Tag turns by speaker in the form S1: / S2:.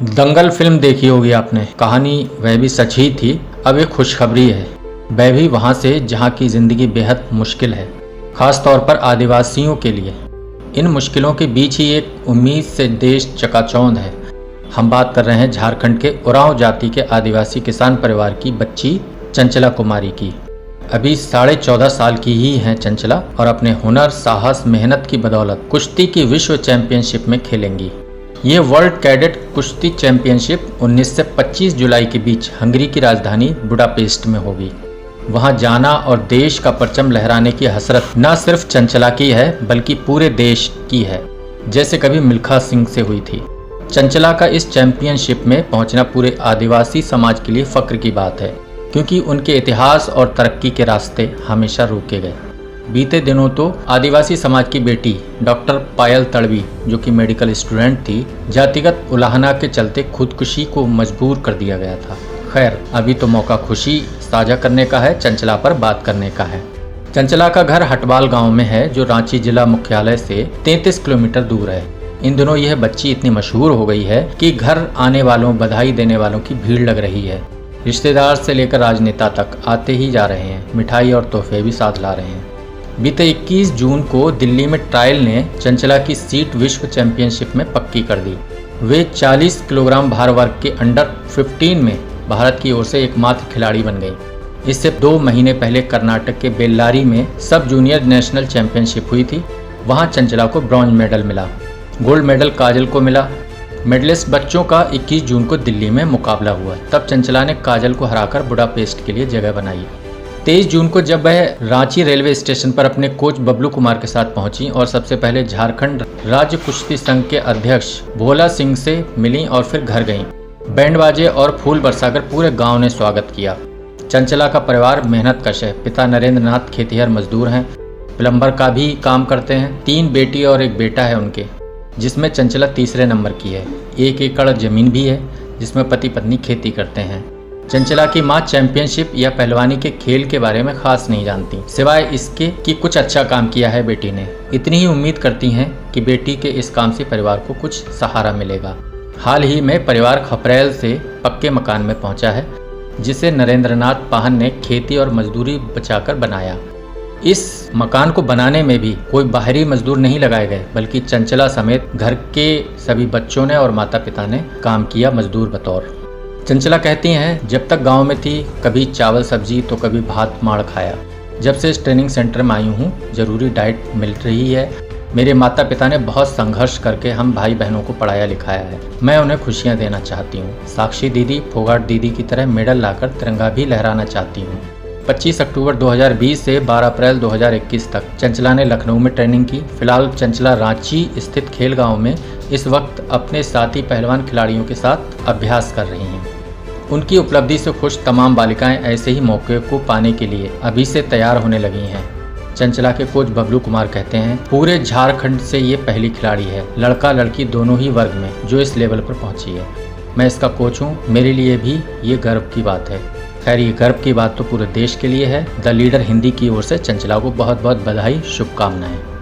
S1: दंगल film देखी होगी आपने। कहानी वह भी सच ही थी। अब एक खुशखबरी है, वह भी वहाँ से जहाँ की जिंदगी बेहद मुश्किल है, खास तौर पर आदिवासियों के लिए। इन मुश्किलों के बीच ही एक उम्मीद से देश चकाचौंध है। हम बात कर रहे हैं झारखंड के उरांव जाति के आदिवासी किसान परिवार की बच्ची चंचला कुमारी की। अभी 14.5 साल की ही हैं चंचला और अपने हुनर, साहस, मेहनत की बदौलत कुश्ती की विश्व चैंपियनशिप में खेलेंगी। ये वर्ल्ड कैडेट कुश्ती चैंपियनशिप 19 से 25 जुलाई के बीच हंगरी की राजधानी बुडापेस्ट में होगी। वहां जाना और देश का परचम लहराने की हसरत न सिर्फ चंचला की है बल्कि पूरे देश की है, जैसे कभी मिल्खा सिंह से हुई थी। चंचला का इस चैंपियनशिप में पहुंचना पूरे आदिवासी समाज के लिए फख्र की बात है, क्योंकि उनके इतिहास और तरक्की के रास्ते हमेशा रोके गए। बीते दिनों तो आदिवासी समाज की बेटी डॉक्टर पायल तड़वी, जो कि मेडिकल स्टूडेंट थी, जातिगत उलाहना के चलते खुदकुशी को मजबूर कर दिया गया था। खैर, अभी तो मौका खुशी साझा करने का है, चंचला पर बात करने का है। चंचला का घर हटवाल गांव में है, जो रांची जिला मुख्यालय से 33 किलोमीटर दूर है। इन दिनों यह बच्ची इतनी मशहूर हो गई है कि घर आने वालों, बधाई देने वालों की भीड़ लग रही है। रिश्तेदार से लेकर राजनेता तक आते ही जा रहे हैं, मिठाई और तोहफे भी साथ ला रहे हैं। बीते 21 जून को दिल्ली में ट्रायल ने चंचला की सीट विश्व चैंपियनशिप में पक्की कर दी। वे 40 किलोग्राम भार वर्ग के अंडर 15 में भारत की ओर से एकमात्र खिलाड़ी बन गई। इससे 2 महीने पहले कर्नाटक के बेल्लारी में सब जूनियर नेशनल चैंपियनशिप हुई थी। वहां चंचला को ब्रॉन्ज मेडल मिला, गोल्ड मेडल काजल को मिला। मेडलिस्ट बच्चों का 21 जून को दिल्ली में मुकाबला हुआ, तब चंचला ने काजल को हराकर बुडापेस्ट के लिए जगह बनाई। 23 जून को जब वह रांची रेलवे स्टेशन पर अपने कोच बबलू कुमार के साथ पहुंची और सबसे पहले झारखंड राज्य कुश्ती संघ के अध्यक्ष भोला सिंह से मिली और फिर घर गईं। बैंड बाजे और फूल बरसाकर पूरे गांव ने स्वागत किया। चंचला का परिवार मेहनतकश है। पिता नरेंद्र नाथ खेतिहर मजदूर हैं, प्लम्बर का भी काम करते हैं। 3 बेटी और 1 बेटा है उनके, जिसमें चंचला तीसरे नंबर की है। 1 एकड़ जमीन भी है, जिसमें पति पत्नी खेती करते हैं। चंचला की मां चैंपियनशिप या पहलवानी के खेल के बारे में खास नहीं जानती, सिवाय इसके कि कुछ अच्छा काम किया है बेटी ने। इतनी ही उम्मीद करती हैं कि बेटी के इस काम से परिवार को कुछ सहारा मिलेगा। हाल ही में परिवार खपरेल से पक्के मकान में पहुंचा है, जिसे नरेंद्रनाथ पाहन ने खेती और मजदूरी बचाकर बनाया। इस मकान को बनाने में भी कोई बाहरी मजदूर नहीं लगाए गए, बल्कि चंचला समेत घर के सभी बच्चों ने और माता पिता ने काम किया मजदूर बतौर। चंचला कहती हैं, जब तक गांव में थी कभी चावल सब्जी तो कभी भात माड़ खाया। जब से इस ट्रेनिंग सेंटर में आई हूँ जरूरी डाइट मिल रही है। मेरे माता पिता ने बहुत संघर्ष करके हम भाई बहनों को पढ़ाया लिखाया है। मैं उन्हें खुशियाँ देना चाहती हूँ। साक्षी दीदी, फोगाट दीदी की तरह मेडल लाकर तिरंगा भी लहराना चाहती हूँ। 25 अक्टूबर 2020 से 12 अप्रैल 2021 तक चंचला ने लखनऊ में ट्रेनिंग की। फिलहाल चंचला रांची स्थित खेल गांव में इस वक्त अपने साथी पहलवान खिलाड़ियों के साथ अभ्यास कर रही हैं। उनकी उपलब्धि से खुश तमाम बालिकाएं ऐसे ही मौके को पाने के लिए अभी से तैयार होने लगी हैं। चंचला के कोच बबलू कुमार कहते हैं, पूरे झारखंड से ये पहली खिलाड़ी है, लड़का लड़की दोनों ही वर्ग में, जो इस लेवल पर पहुंची है। मैं इसका कोच हूँ, मेरे लिए भी ये गर्व की बात है। खैर, ये गर्व की बात तो पूरे देश के लिए है। द लीडर हिंदी की ओर से चंचला को बहुत बहुत बधाई, शुभकामनाएं।